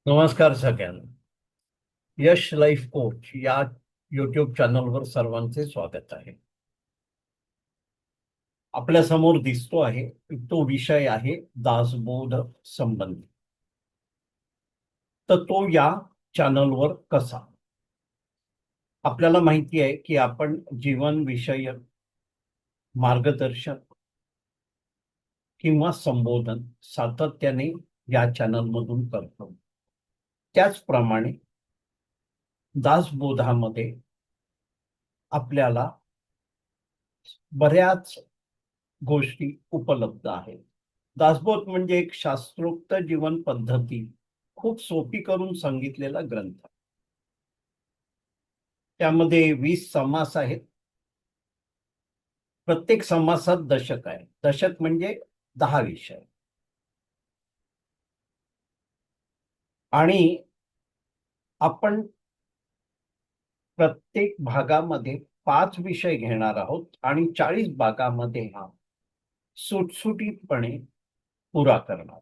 नमस्कार सगळ्यांना. यश life coach या युट्यूब चॅनलवर सर्वांचे स्वागत आहे. आपल्या समोर दिसतो आहे तो विषय आहे दासबोध संबंधी. तर तो या चॅनलवर कसा? आपल्याला माहिती आहे की आपण जीवन विषयक मार्गदर्शन किंवा संबोधन सातत्याने या चॅनलमधून करतो. त्याचप्रमाणे दासबोधामध्ये आपल्याला बऱ्याच गोष्टी उपलब्ध आहेत. दासबोध म्हणजे एक शास्त्रोक्त जीवन पद्धती खूप सोपी करून सांगितलेला ग्रंथ. त्यामध्ये 20 समास आहेत. प्रत्येक समासात दशक आहे. दशक म्हणजे 10 विषय. आणि आपण प्रत्येक भागामध्ये 5 विषय घेणार आहोत आणि 40 भागामध्ये हा सुटसुटीतपणे पुरा करणार.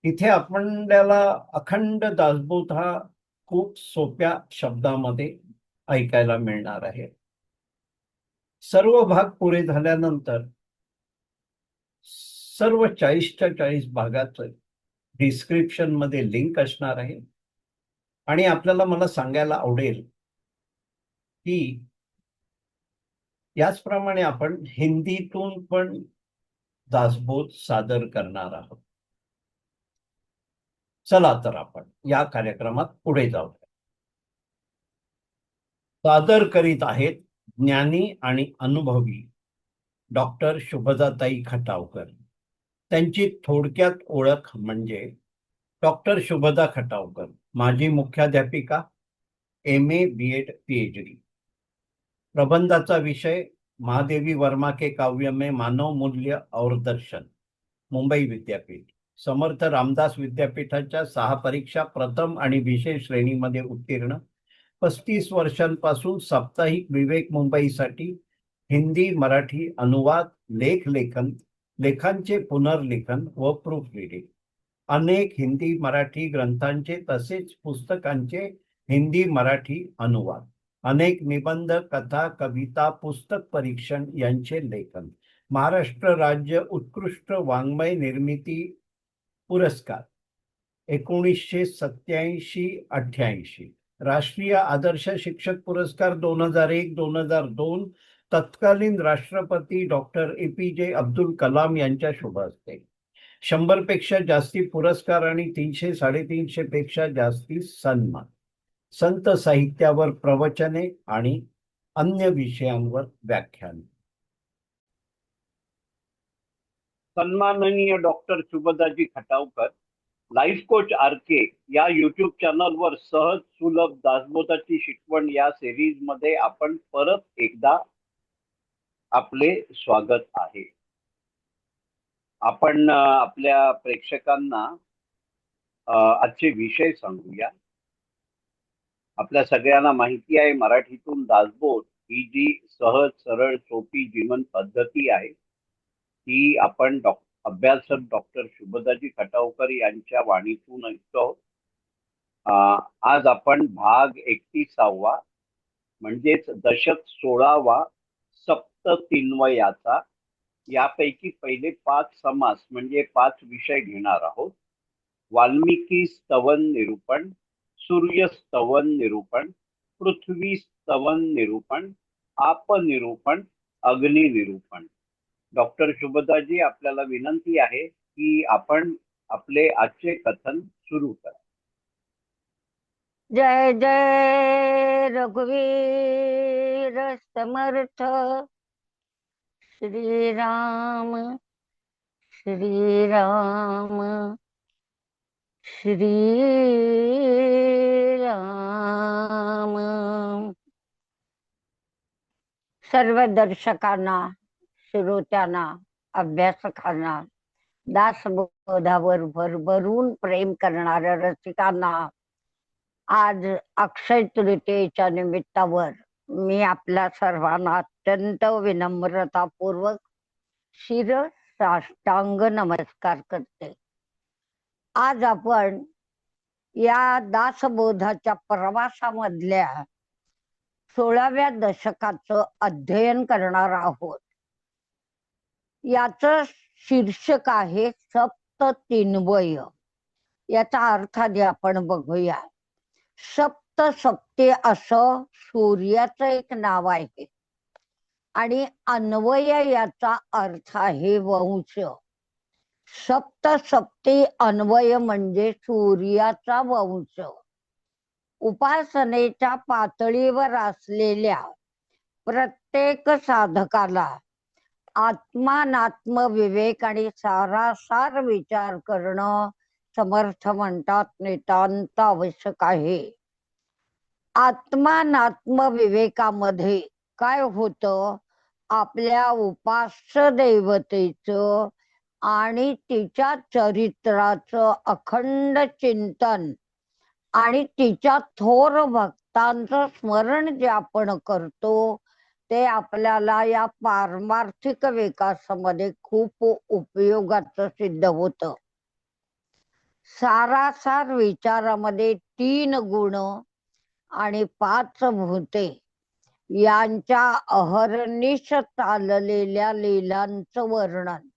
इथे आपल्याला अखंड दासबोध हा खूप सोप्या शब्दामध्ये ऐकायला मिळणार आहे. सर्व भाग पुरे झाल्यानंतर सर्व 40च्या 40 भागाचं डिस्क्रिप्शन मध्ये लिंक असणार आहे. आणि आपल्याला मला सांगायला आवडेल की याचप्रमाणे आपण हिंदीतून पण दासबोध सादर करणार आहोत. चला तर आपण या कार्यक्रमात पुढे जाऊ. सादर करीत आहेत ज्ञानी आणि अनुभवी डॉक्टर शुभदाताई खटावकर. त्यांची थोडक्यात ओळख म्हणजे डॉक्टर शुभदा खटावकर, माजी मुख्याध्यापिका, MA BEd PhD. प्रबंधाचा विषय महादेवी वर्मा के काव्य में मानव मूल्य और दर्शन, मुंबई विद्यापीठ. समर्थ रामदास विद्यापीठाच्या 6 परीक्षा प्रथम आणि विशेष श्रेणीमध्ये उत्तीर्ण. 35 वर्षांपासून साप्ताहिक विवेक मुंबईसाठी हिंदी मराठी अनुवाद, लेखन, लेखांचे पुनर्लेखन व प्रूफ रिडिंग. अनेक हिंदी मराठी ग्रंथांचे तसेच पुस्तकांचे हिंदी मराठी अनुवाद. अनेक निबंध, कथा, कविता, पुस्तक परीक्षण यांचे लेखन. महाराष्ट्र राज्य उत्कृष्ट वाङ्मय निर्मिती पुरस्कार 1987-88, राष्ट्रीय आदर्श शिक्षक पुरस्कार 2001-2002, तत्कालीन राष्ट्रपती डॉक्टर APJ अब्दुल कलाम यांच्या शुभ हस्ते. 100 पेक्षा जास्ती पुरस्कार आणि 300-350 पेक्षा जास्ती सन्मान. संत साहित्यावर प्रवचने आणि अन्य विषयांवर व्याख्यान. सन्माननीय doctor Shubhadaji Khatavkar, life coach RK या युट्यूब चॅनलवर सहज सुलभ दासबोधाची शिकवण या सिरीज मध्ये आपण परत एकदा आपले स्वागत आहे. आपण आपल्या प्रेक्षकांना आजचे विषय सांगूया. आपल्या सगळ्यांना माहिती आहे मराठीतून दासबोध ही जी सहज सरळ सोपी जीवन पद्धती आहे ती आपण अभ्यासक डॉक्टर शुभदाजी खटावकर यांच्या वाणीतून ऐकतो. आज आपण भाग 31वा म्हणजेच दशक 16वा सप्ततिन्वयाचा यापैकी पहिले 5 समास म्हणजे 5 विषय घेणार आहोत. वाल्मिकी स्तवन निरूपण, सूर्य स्तवन निरूपण, पृथ्वी स्तवन निरूपण, आप निरूपण, अग्नि निरूपण. डॉक्टर शुभदाजी, आपल्याला विनंती आहे की आपण आपले आजचे कथन सुरू करा. जय जय रघुवीर समर्थ. श्रीराम श्रीराम श्रीराम. सर्व दर्शकांना, श्रोत्यांना, अभ्यासकांना, दासबोधावर भरभरून प्रेम करणाऱ्या रसिकांना आज अक्षय तृतीयेच्या निमित्तावर मी आपल्या सर्वांना अत्यंत विनम्रतापूर्वक शिर साष्टांग नमस्कार करते. आज आपण या दासबोधाच्या प्रवासामधल्या 16व्या दशकाचं अध्ययन करणार आहोत. याचं शीर्षक आहे सप्ततिन्वय. याचा अर्थ आधी आपण बघूया. सप्ते असं सूर्याचं एक नाव आहे आणि अन्वय याचा अर्थ आहे वंश. सप्ते अन्वय म्हणजे सूर्याचा वंश. उपासनेच्या पातळीवर असलेल्या प्रत्येक साधकाला आत्मानात्म विवेक आणि सारासार विचार करणं समर्थ म्हणतात नितांत आवश्यक आहे. आत्मानात्म विवेकामध्ये काय होतं, आपल्या उपास्य देवतेचं आणि तिच्या चरित्राचं अखंड चिंतन आणि तिच्या थोर भक्तांचं स्मरण जे आपण करतो ते आपल्याला या पारमार्थिक विकासामध्ये खूप उपयोगाचं सिद्ध होतं. सारासार विचारामध्ये 3 गुण आणि 5 भूते यांच्या अहर्निश चाललेल्या लीलांचं वर्णन.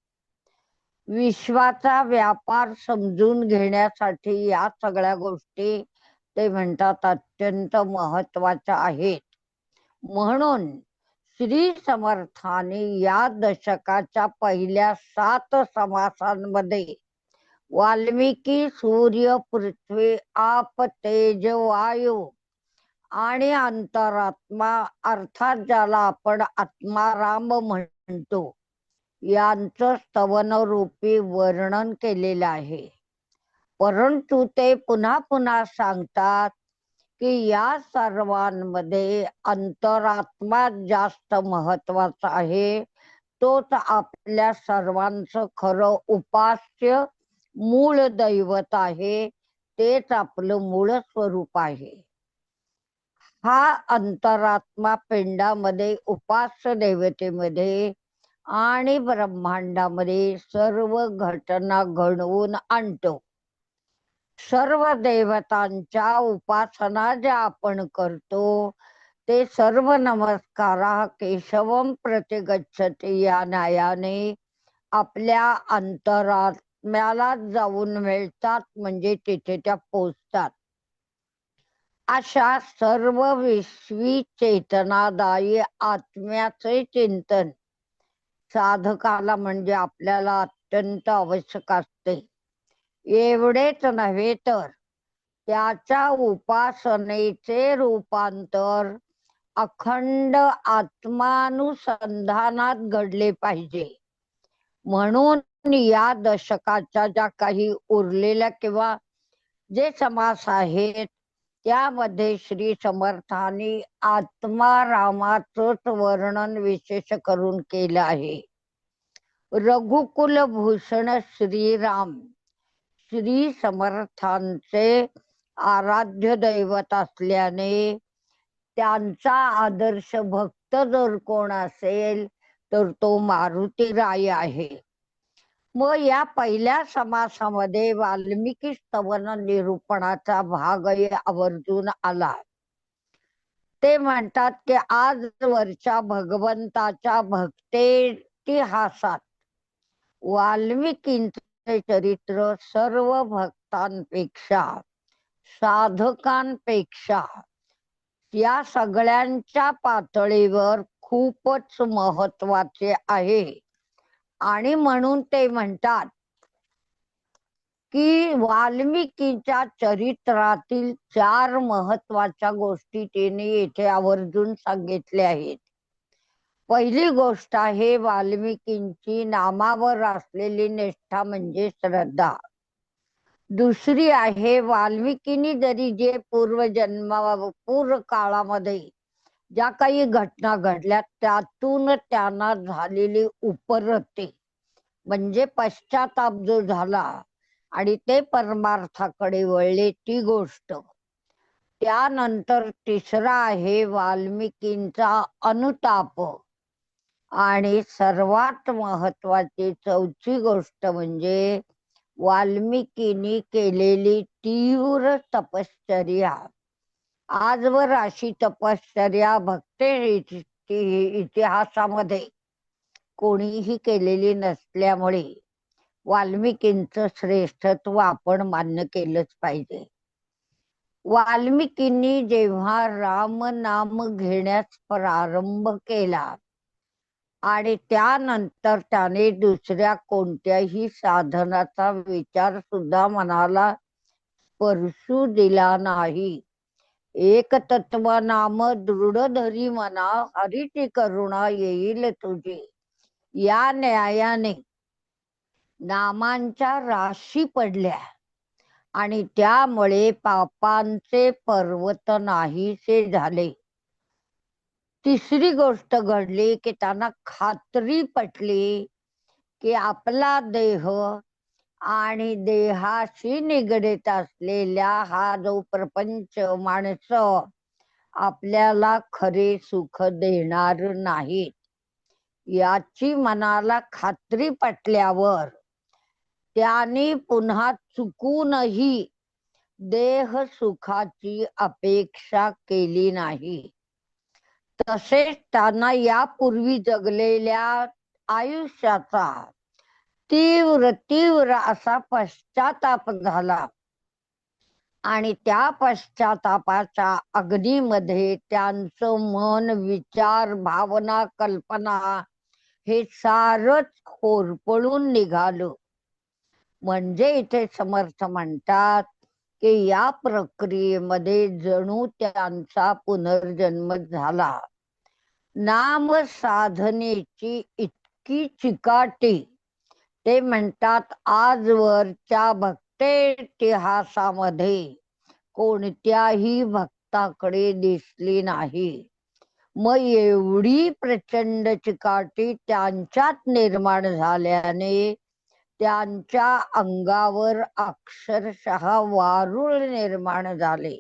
विश्वाचा व्यापार समजून घेण्यासाठी या सगळ्या गोष्टी ते म्हणतात अत्यंत महत्वाच्या आहेत. म्हणून श्री समर्थांनी या दशकाच्या पहिल्या 7 समासांमध्ये वाल्मिकी सूर्य, पृथ्वी, आप, तेज, वायू आणि अंतरात्मा अर्थात ज्याला आपण आत्माराम म्हणतो यांचं स्तवनरूपी वर्णन केलेलं आहे. परंतु ते पुन्हा पुन्हा सांगतात की या सर्वांमध्ये अंतरात्मा जास्त महत्वाचा आहे. तोच आपल्या सर्वांचं खरं उपास्य मूळ दैवत आहे. तेच आपलं मूळ स्वरूप आहे. हा अंतरात्मा पिंडामध्ये उपास्य देवतेमध्ये आणि ब्रह्मांडामध्ये सर्व घटना घडवून आणतो. सर्व देवतांच्या उपासना ज्या आपण करतो ते सर्व नमस्कारा केशवम प्रतिगच्छति या न्यायाने आपल्या अंतरात्म्याला जाऊन मिळतात, म्हणजे तिथे त्या पोचतात. अशा सर्व विश्वी चेतनादायी आत्म्याचे चिंतन साधकाला म्हणजे आपल्याला अत्यंत आवश्यक असते. एवढेच नव्हे तर त्याच्या उपासनेचे रूपांतर अखंड आत्मानुसंधानात घडले पाहिजे. म्हणून या दशकाच्या ज्या काही उरलेल्या किंवा जे समास आहेत त्यामध्ये श्री समर्थांनी आत्मारामाचंच वर्णन विशेष करून केलं आहे. रघुकुल भूषण श्रीराम श्री समर्थांचे आराध्य दैवत असल्याने त्यांचा आदर्श भक्त जर कोण असेल तर तो मारुतीराय आहे. मग या पहिल्या समासामध्ये वाल्मिकी स्तवन निरूपणाचा भाग आवर्जून आला. ते म्हणतात की आजवरच्या भगवंताच्या भक्तेतिहासात वाल्मिकींचे चरित्र सर्व भक्तांपेक्षा, साधकांपेक्षा या सगळ्यांच्या पातळीवर खूपच महत्वाचे आहे. आणि म्हणून ते म्हणतात की वाल्मिकीच्या चरित्रातील 4 महत्वाच्या गोष्टी त्यांनी येथे आवर्जून सांगितल्या आहेत. पहिली गोष्ट आहे वाल्मिकींची नामावर असलेली निष्ठा म्हणजे श्रद्धा. दुसरी आहे वाल्मिकींनी जरी जे पूर्व काळामध्ये ज्या काही घटना घडल्या त्यातून त्यांना झालेली उपरती म्हणजे पश्चाताप जो झाला आणि ते परमार्थाकडे वळले ती गोष्ट. त्यानंतर तिसरा आहे वाल्मिकींचा अनुताप आणि सर्वात महत्वाची चौथी गोष्ट म्हणजे वाल्मिकींनी केलेली तीव्र तपश्चर्या, आजवर अशी तपश्चर्या इतिहासामध्ये कोणीही केलेली नसल्यामुळे वाल्मिकींचं श्रेष्ठत्व आपण मान्य केलंच पाहिजे. वाल्मिकींनी जेव्हा राम नाम घेण्यास प्रारंभ केला आणि त्यानंतर त्याने दुसऱ्या कोणत्याही साधनाचा विचार सुद्धा मनाला स्पर्शू दिला नाही. एक तत्व नाम दृढ धरी मना, हरीची करुणा येईल तुझी, या न्यायाने नामांच्या राशी पडल्या आणि त्यामुळे पापांचे पर्वत नाहीसे झाले. तिसरी गोष्ट घडली की त्यांना खात्री पटली की आपला देह आणि देहाशी निगडीत असलेला हा जो प्रपंच, माणसं आपल्याला खरे सुख देणार नाहीत. याची मनाला खात्री पटल्यावर त्याने पुन्हा चुकूनही देह सुखाची अपेक्षा केली नाही. तसेच त्यांना यापूर्वी जगलेल्या आयुष्याचा तीव्र तीव्र असा पश्चाताप झाला आणि त्या पश्चातापाच्या अग्नीमध्ये त्यांचं मन, विचार, भावना, कल्पना हे सारच होरपळून निघालं. म्हणजे इथे समर्थ म्हणतात की या प्रक्रियेमध्ये जणू त्यांचा पुनर्जन्म झाला. नाम साधनेची इतकी चिकाटी ते म्हणतात आजवरच्या भक्ते इतिहासामध्ये कोणत्याही भक्ताकडे दिसली नाही. मग एवढी प्रचंड चिकाटी त्यांच्यात निर्माण झाल्याने त्यांच्या अंगावर अक्षरशः वारुळ निर्माण झाले,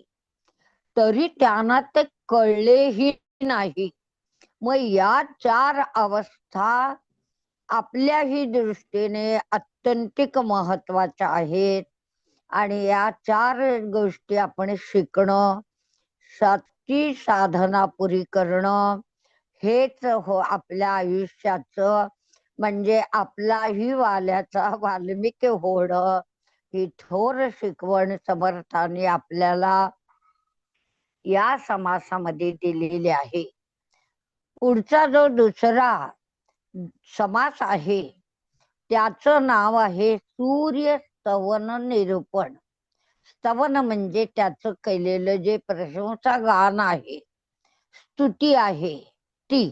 तरी त्यांना ते कळलेही नाही. मग या 4 अवस्था आपल्याही दृष्टीने अत्यंतिक महत्वाच्या आहेत आणि या 4 गोष्टी आपण शिकणं, सच्ची साधना पुरी करणं हेच आपल्या आयुष्याचं, म्हणजे आपलाही वाल्याचा वाल्मिकी होणं ही थोर शिकवण समर्थांनी आपल्याला या समासामध्ये दिलेली आहे. पुढचा जो दुसरा समास आहे त्याचं नाव आहे सूर्य स्तवन निरूपण. स्तवन म्हणजे त्याचं केलेलं जे प्रशंसा गान आहे, स्तुती आहे ती.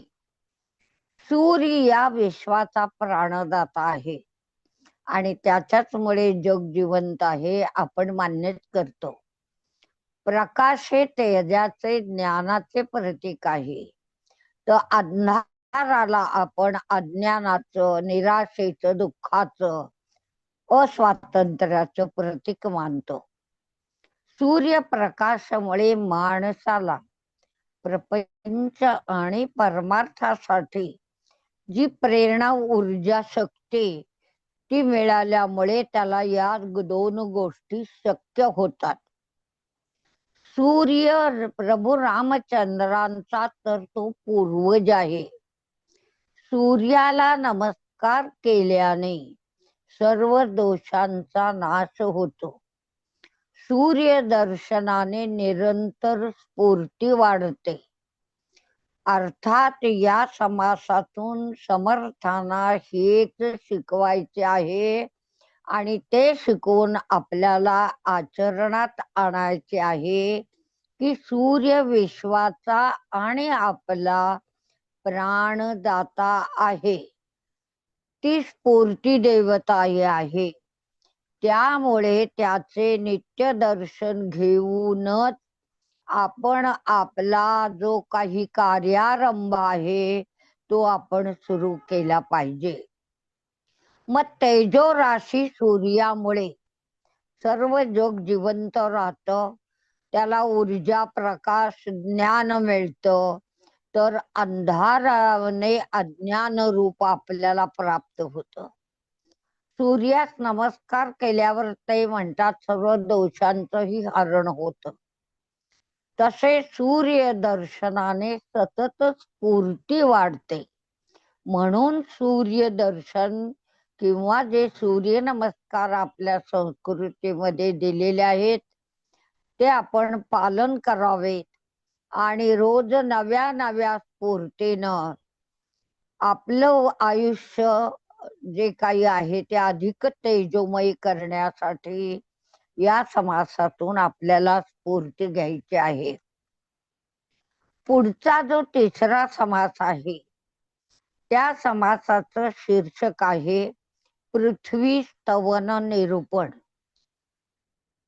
सूर्य या विश्वाचा प्राणदाता आहे आणि त्याच्याचमुळे जग जिवंत आहे आपण मान्यच करतो. प्रकाश हे तेजाचे, ज्ञानाचे प्रतीक आहे. तर अंधाराला आपण अज्ञानाचं, निराशेचं, दुःखाचं, अस्वातंत्र्याचं प्रतीक मानतो. सूर्यप्रकाशामुळे माणसाला प्रपंच आणि परमार्थासाठी जी प्रेरणा, ऊर्जा, शक्ती ती मिळाल्यामुळे त्याला या 2 गोष्टी शक्य होतात. सूर्य प्रभू रामचंद्रांचा तर तो पूर्वज आहे. सूर्याला नमस्कार केल्याने सर्व दोषांचा नाश होतो. सूर्य दर्शनाने निरंतर स्फूर्ती वाढते. अर्थात या समासातून समर्थांना हेच शिकवायचे आहे आणि ते शिकवून आपल्याला आचरणात आणायचे आहे की सूर्य विश्वाचा आणि आपला प्राणदाता आहे, ती स्फूर्ती देवता आहे. त्यामुळे त्याचे नित्य दर्शन घेऊनच आपण आपला जो काही कार्यारंभ आहे तो आपण सुरू केला पाहिजे. मग तेजो राशी सूर्यामुळे सर्व जग जिवंत राहतं, त्याला ऊर्जा, प्रकाश, ज्ञान मिळतं. तर अंधाराने अज्ञान रूप आपल्याला प्राप्त होतं. सूर्यास नमस्कार केल्यावर ते म्हणतात सर्व दोषांचंही हरण होतं. तसे सूर्य दर्शनाने सतत स्फूर्ती वाढते. म्हणून सूर्य दर्शन किंवा जे सूर्य नमस्कार आपल्या संस्कृतीमध्ये दिलेले आहेत ते आपण पालन करावेत आणि रोज नव्या नव्या स्फूर्तीनं आपलं आयुष्य जे काही आहे ते अधिक तेजोमयी करण्यासाठी या समासातून आपल्याला स्फूर्ती घ्यायची आहे. पुढचा जो तिसरा समास आहे त्या समासाचं शीर्षक आहे पृथ्वी स्तवन निरूपण.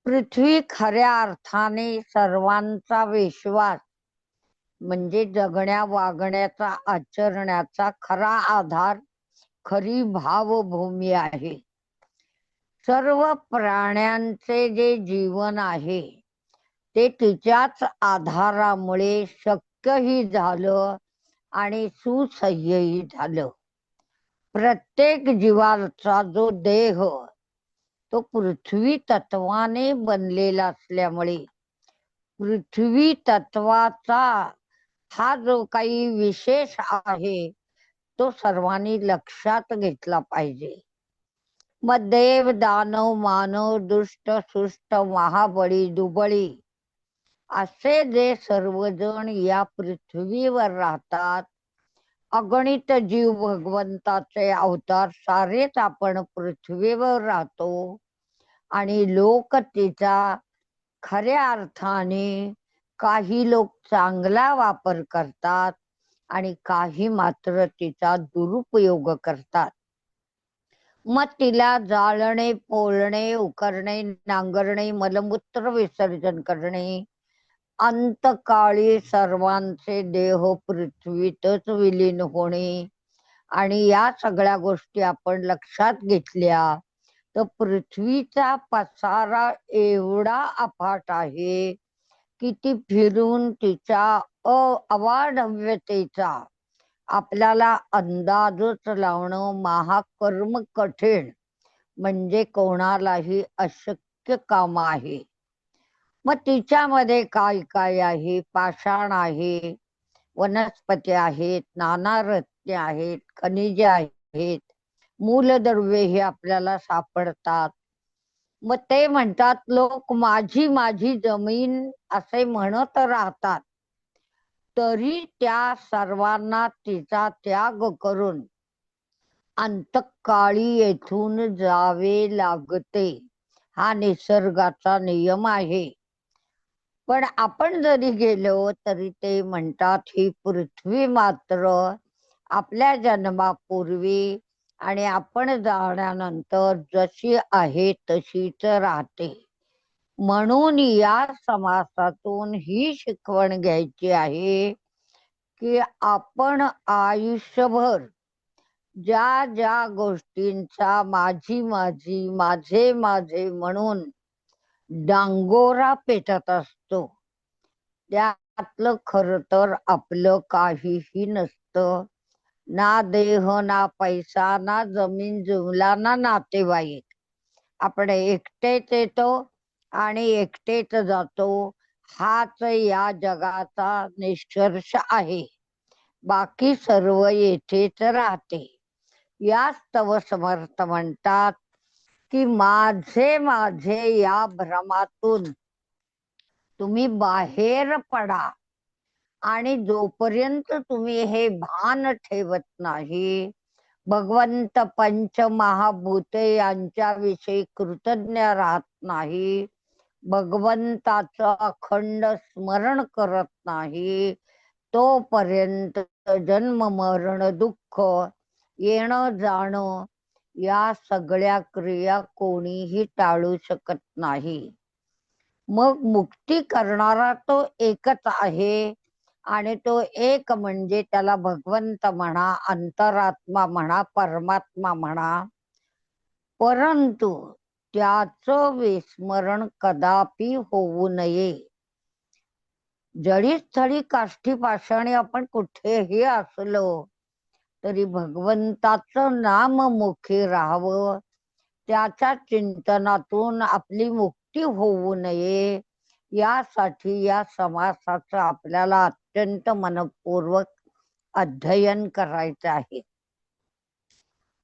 पृथ्वी खऱ्या अर्थाने सर्वांचा विश्वास म्हणजे जगण्या वागण्याचा आचरण्याचा खरा आधार, खरी भावभूमी आहे. सर्व प्राण्यांचे जे जीवन आहे ते तिच्याच आधारामुळे शक्यही झालं आणि सुसह्यही झालं. प्रत्येक जीवाचा जो देह तो पृथ्वी तत्वाने बनलेला असल्यामुळे पृथ्वी तत्वाचा हा जो काही विशेष आहे तो सर्वांनी लक्षात घेतला पाहिजे. मग देव, दानव, मानव, दुष्ट, सुष्ट, महाबळी, दुबळी असे जे सर्वजण या पृथ्वीवर राहतात, अगणित जीव भगवंताचे अवतार सारेच आपण पृथ्वीवर राहतो आणि लोक तिचा खऱ्या अर्थाने काही लोक चांगला वापर करतात आणि काही मात्र तिचा दुरुपयोग करतात. मग तिला जाळणे, पोळणे, उकरणे, नांगरणे, मलमूत्र विसर्जन करणे, अंतकाळी सर्वांचे देह पृथ्वीतच विलीन होणे आणि या सगळ्या गोष्टी आपण लक्षात घेतल्या तर पृथ्वीचा पसारा एवढा अफाट आहे की ती फिरून तिच्या अवाढव्यतेचा आपल्याला अंदाजच लावणं महाकर्म कठीण म्हणजे कोणालाही अशक्य काम आहे. मग तिच्यामध्ये काय काय आहे? पाषाण आहे, वनस्पती आहेत, नाना रत्ने आहेत, खनिजे आहेत, मूलद्रव्ये हे आपल्याला सापडतात. मग ते म्हणतात लोक माझी माझी जमीन असे म्हणत राहतात तरी त्या सर्वांना तिचा त्याग करून अंतकाळी येथून जावे लागते. हा निसर्गाचा नियम आहे. पण आपण जरी गेलो तरी ते म्हणतात ही पृथ्वी मात्र आपल्या जन्मापूर्वी आणि आपण जाण्यानंतर जशी आहे तशीच राहते. म्हणून या समासातून ही शिकवण घ्यायची आहे की आपण आयुष्यभर ज्या ज्या गोष्टींचा माझी माझी, माझे माझे म्हणून डांगोरा पेटत असतो त्यातलं खर तर आपलं काहीही नसतं. ना देह, ना पैसा, ना जमीन जुमला, ना नातेवाईक. आपण एकटेच येतो आणि एकटेच जातो. हाच या जगाचा निष्कर्ष आहे. बाकी सर्व येथेच राहते. या स्तव समर्थ म्हणतात की माझे माझे या भ्रमातून तुम्ही बाहेर पडा आणि जोपर्यंत तुम्ही हे भान ठेवत नाही, भगवंत पंच महाभूते यांच्याविषयी कृतज्ञ राहत नाही, भगवंताचं अखंड स्मरण करत नाही, तोपर्यंत जन्म मरण दुःख येणं जाणं या सगळ्या क्रिया कोणीही टाळू शकत नाही. मग मुक्ती करणारा तो एकच आहे आणि तो एक म्हणजे त्याला भगवंत म्हणा, अंतरात्मा म्हणा, परमात्मा म्हणा. परंतु त्याचं विस्मरण कदापि होऊ नये. जडी स्थळी काष्ठी पाषाणी आपण कुठेही असलो तरी भगवंताचं नाम मुखी राहावं त्याच्या चिंतनातून आपली मुक्ती होऊ नये यासाठी या समासाचं आपल्याला अत्यंत मनपूर्वक अध्ययन करायचं आहे.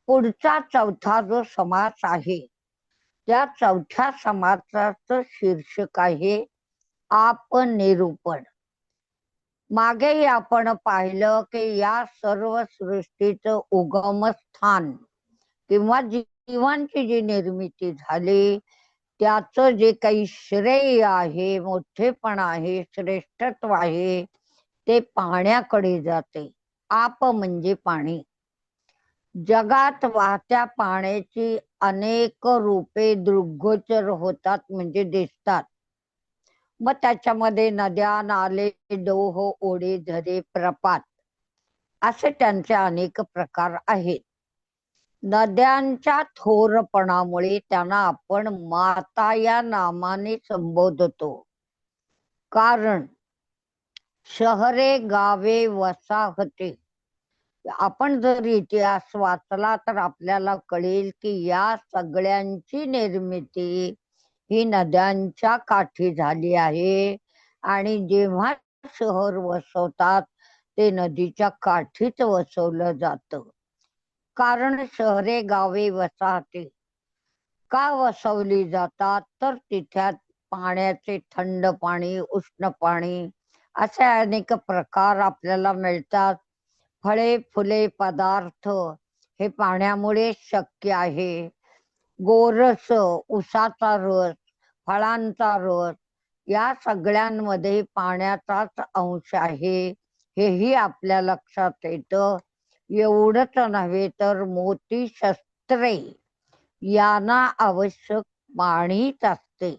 पुढचा चौथा जो समास आहे त्या चौथ्या समासाचं शीर्षक आहे आपनिरूपण. मागेही आपण पाहिलं की या सर्व सृष्टीचं उगमस्थान किंवा जीवांची जी निर्मिती झाली त्याचं जे काही श्रेय आहे, मोठेपण आहे, श्रेष्ठत्व आहे ते पाण्याकडे जाते. आप म्हणजे पाणी. जगात वाहत्या पाण्याची अनेक रूपे दृग्गोचर होतात म्हणजे दिसतात. मग त्याच्यामध्ये नद्या, नाले, डोह, ओढे, झरे, प्रपात असे त्यांचे अनेक प्रकार आहेत. नद्यांच्या थोरपणामुळे त्यांना आपण माता या नामाने संबोधतो. कारण शहरे, गावे, वसाहते आपण जर इतिहास वाचला तर आपल्याला कळेल की या सगळ्यांची निर्मिती ही नद्यांच्या काठी झाली आहे. आणि जेव्हा शहर वसवतात ते नदीच्या काठीच वसवलं जातं. कारण शहरे, गावे, वसाहते का वसवली जातात तर तिथ्यात पाण्याचे थंड पाणी, उष्ण पाणी असे अनेक प्रकार आपल्याला मिळतात. फळे, फुले, पदार्थ हे पाण्यामुळे शक्य आहे. गोरस, उसाचा रस, फळांचा रस या सगळ्यांमध्ये पाण्याचाच अंश आहे हेही आपल्या लक्षात येतं. एवढंच नव्हे तर मोती, शस्त्रे यांना आवश्यक पाणीच असते.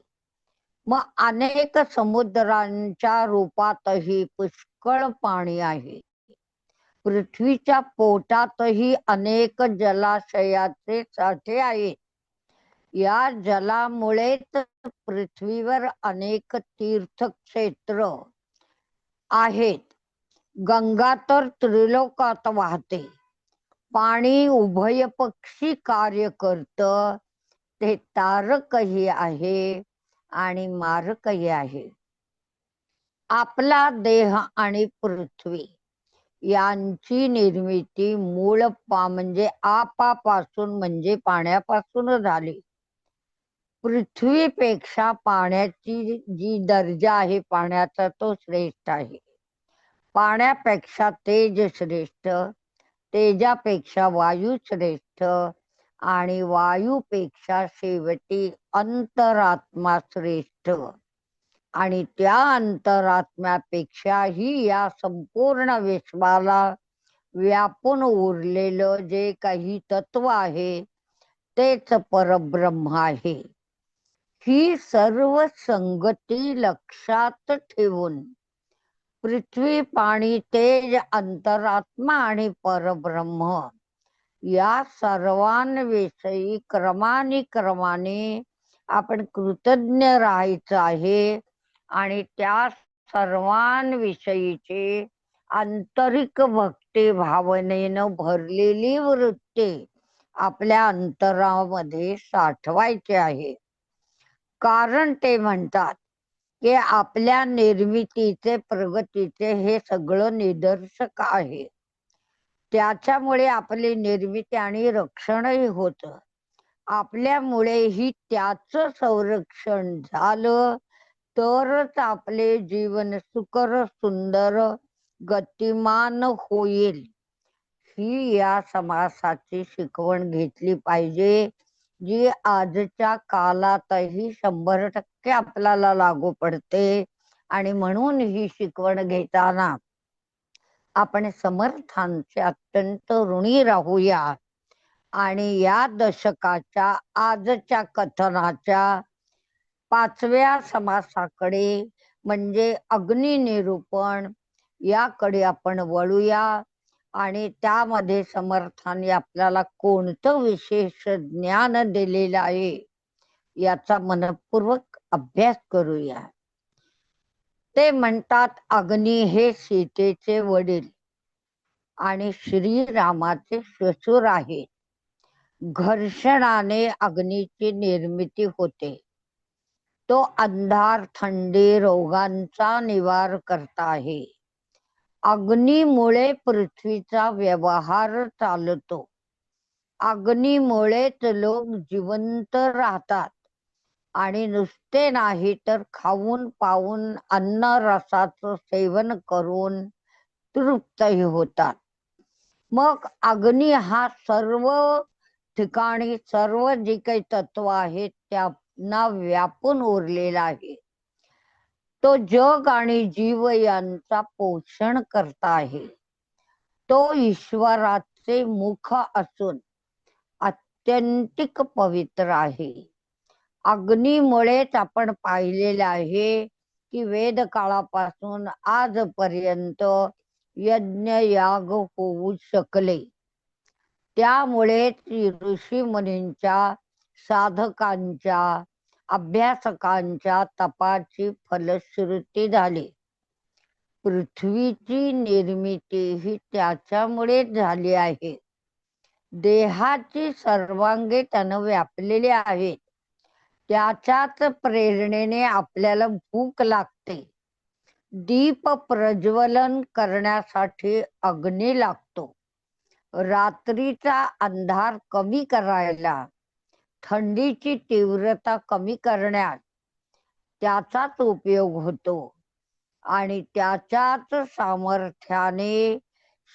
मग अनेक समुद्रांच्या रूपातही पुष्कळ पाणी आहे. पृथ्वीच्या पोटातही अनेक जलाशयाचे साठे आहेत. या जलामुळेच पृथ्वीवर अनेक तीर्थक्षेत्र आहेत. गंगा तर त्रिलोकात वाहते. पाणी उभयपक्षी कार्य करतं. ते तारकही आहे आणि मारकही आहे. आपला देह आणि पृथ्वी यांची निर्मिती मूळ म्हणजे आपापासून म्हणजे पाण्यापासून झाली. पृथ्वीपेक्षा पाण्याची जी दर्जा आहे पाण्याचा तो श्रेष्ठ आहे. पाण्यापेक्षा तेज श्रेष्ठ, तेजापेक्षा वायू श्रेष्ठ आणि वायूपेक्षा शेवटी अंतरात्मा श्रेष्ठ. आणि त्या अंतरात्म्यापेक्षाही या संपूर्ण विश्वाला व्यापून उरलेलं जे काही तत्व आहे तेच परब्रह्म आहे. ही सर्व संगती लक्षात ठेवून पृथ्वी, पाणी, तेज, अंतरात्मा आणि परब्रह्म या सर्वांविषयी क्रमाने आपण कृतज्ञ राहायचं आहे. आणि त्या सर्वांविषयीची आंतरिक भक्ती भावनेनं भरलेली वृत्ती आपल्या अंतरामध्ये साठवायची आहे. कारण ते म्हणतात की आपल्या निर्मितीचे, प्रगतीचे हे सगळं निदर्शक आहे. त्याच्यामुळे आपली निर्मिती आणि रक्षणही होतं. आपल्यामुळेही त्याचं संरक्षण झालं तरच आपले जीवन सुकर, सुंदर, गतिमान होईल. ही या समासाची शिकवण घेतली पाहिजे, जी आजच्या काळातही 100% आपल्याला लागू पडते. आणि म्हणून ही शिकवण घेताना आपण समर्थांचे अत्यंत ऋणी राहूया. आणि या दशकाच्या आजच्या कथनाच्या 5व्या समासाकडे म्हणजे अग्निनिरूपण याकडे आपण वळूया. आणि त्यामध्ये समर्थांनी आपल्याला कोणतं विशेष ज्ञान दिलेलं आहे याचा मनपूर्वक अभ्यास करूया. ते म्हणतात अग्नी हे सीतेचे वडील आणि श्रीरामाचे श्वशुर आहेत. घर्षणाने अग्नीची निर्मिती होते. तो अंधार, थंडी, रोगांचा निवार करता आहे. अग्नीमुळे पृथ्वीचा व्यवहार चालतो. अग्नीमुळेच लोक जिवंत राहतात आणि नुसते नाही तर खाऊन पाऊन अन्न रसाचं सेवन करून तृप्तही होतात. मग अग्नी हा सर्व ठिकाणी सर्व जी काही तत्व आहेत त्यांना व्यापून उरलेला आहे. तो जग आणि जीव यांचा पोषण करता आहे. तो ईश्वराचे मुख असून अत्यंतिक पवित्र आहे. अग्नीमुळेच आपण पाहिलेले आहे की वेद काळापासून आजपर्यंत यज्ञ याग होऊ शकले. त्यामुळेच ऋषी मुनींच्या, साधकांच्या, अभ्यासकांच्या तपाची फलश्रुती झाली. पृथ्वीची निर्मिती ही त्याच्यामुळेच झाली आहे. देहाची सर्वांगे त्यानं व्यापलेली आहेत. त्याच्याच प्रेरणेने आपल्याला भूक लागते. दीप प्रज्वलन करण्यासाठी अग्नी लागतो. रात्रीचा अंधार कमी करायला, थंडीची तीव्रता कमी करण्यात त्याचाच उपयोग होतो आणि त्याच्याच सामर्थ्याने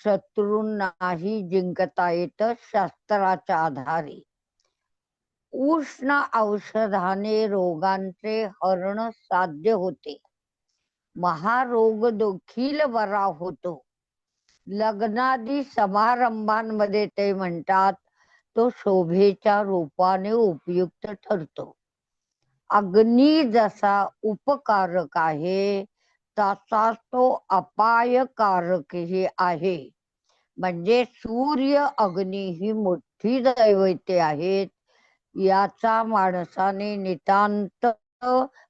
शत्रूंनाही जिंकता येतं शास्त्राच्या आधारे. उष्ण औषधाने रोगांचे हरण साध्य होते. महारोग देखील बरा होतो. लग्नादी समारंभांमध्ये ते म्हणतात तो शोभेच्या रूपाने उपयुक्त ठरतो. अग्नी जसा उपकारक आहे तसा तो अपायकारकही आहे. म्हणजे सूर्य अग्नी ही मोठी दैवते आहेत याचा माणसाने नितांत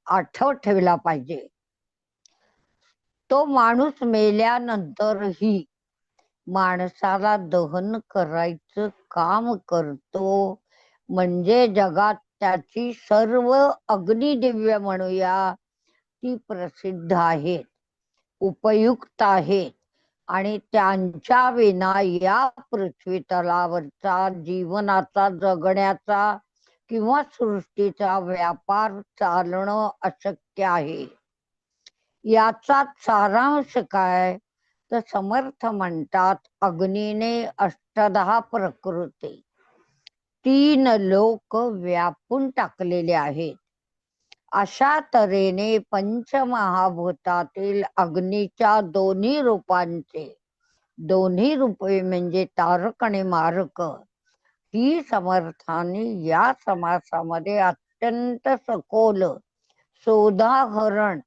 आठव ठेवला पाहिजे. तो माणूस मेल्यानंतरही माणसाला दहन करायचं काम करतो. म्हणजे जगात त्याची सर्व अग्निदिव्य म्हणूया ती प्रसिद्ध आहेत, उपयुक्त आहेत आणि त्यांच्या विना या पृथ्वी तलावरचा जीवनाचा, जगण्याचा किंवा सृष्टीचा व्यापार चालणं अशक्य आहे. याचा सारांश काय तर समर्थ म्हणतात अग्नीने अष्टदहा प्रकृती, 3 लोक व्यापून टाकलेले आहेत. अशा तऱ्हेने पंचमहाभूतातील अग्नीच्या दोन्ही रूपांचे, दोन्ही रूपे म्हणजे तारक आणि मारक, ही समर्थांनी या समासामध्ये अत्यंत सखोल, सोदाहरण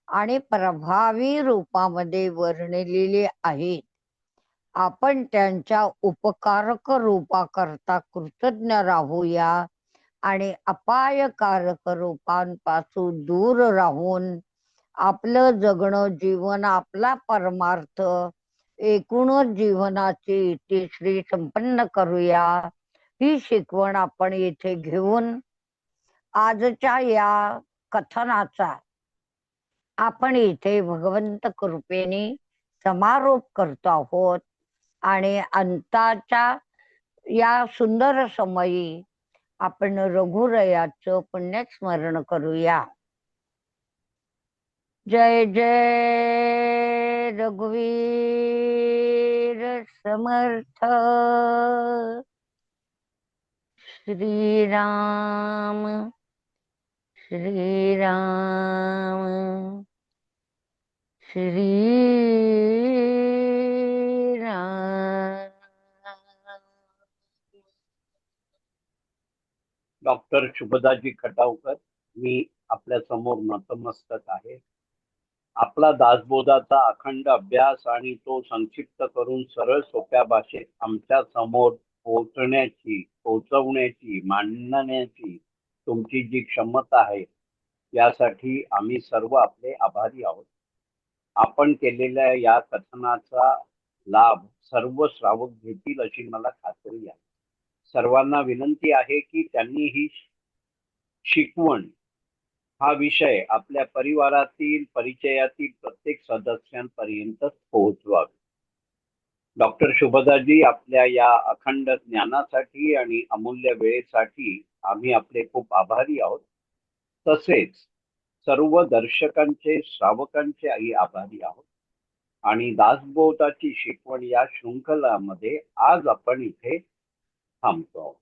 आणि प्रभावी रूपामध्ये वर्णिलेले आहेत. आपण त्यांच्या उपकारक रूपाकरता कृतज्ञ राहूया आणि अपायकारक रूपांपासून दूर राहून आपलं जगणं, जीवन, आपला परमार्थ, एकूणच जीवनाची इतिश्री संपन्न करूया. ही शिकवण आपण इथे घेऊन आजच्या या कथनाचा आपण इथे भगवंत कृपेने समारोप करतो आहोत आणि अंताच्या या सुंदर समयी आपण रघुरयाचं पुण्यस्मरण करूया. जय जय रघुवीर समर्थ. श्रीराम श्रीराम श्रीराम. डॉक्टर शुभदाजी खटावकर, मी आपल्या समोर नतमस्तक आहे. आपला दासबोधाचा अखंड अभ्यास आणि तो संक्षिप्त करून सरळ सोप्या भाषेत आमच्या समोर पोहोचवण्याची, मांडण्याची तुमची जी क्षमता आहे यासाठी आम्ही सर्व आपले आभारी आहोत. आपण केलेल्या या कथनाचा लाभ सर्व श्रावक घेतील अशी मला खात्री आहे. सर्वांना विनंती आहे की त्यांनी ही शिकवण हा विषय आपल्या परिवारातील परिचयातील प्रत्येक सदस्यांपर्यंत पोहोचवावे. डॉक्टर शुभदाजी, आपल्या या अखंड ज्ञानासाठी आणि अमूल्य वेळेसाठी आम्ही आपले खूप आभारी आहोत. तसेच सर्व दर्शकांचे, श्रावकांचे आभारी आहोत. आणि दासबोधाची शिकवण या शृंखलामध्ये आज आपण इथे थांबतो आहोत.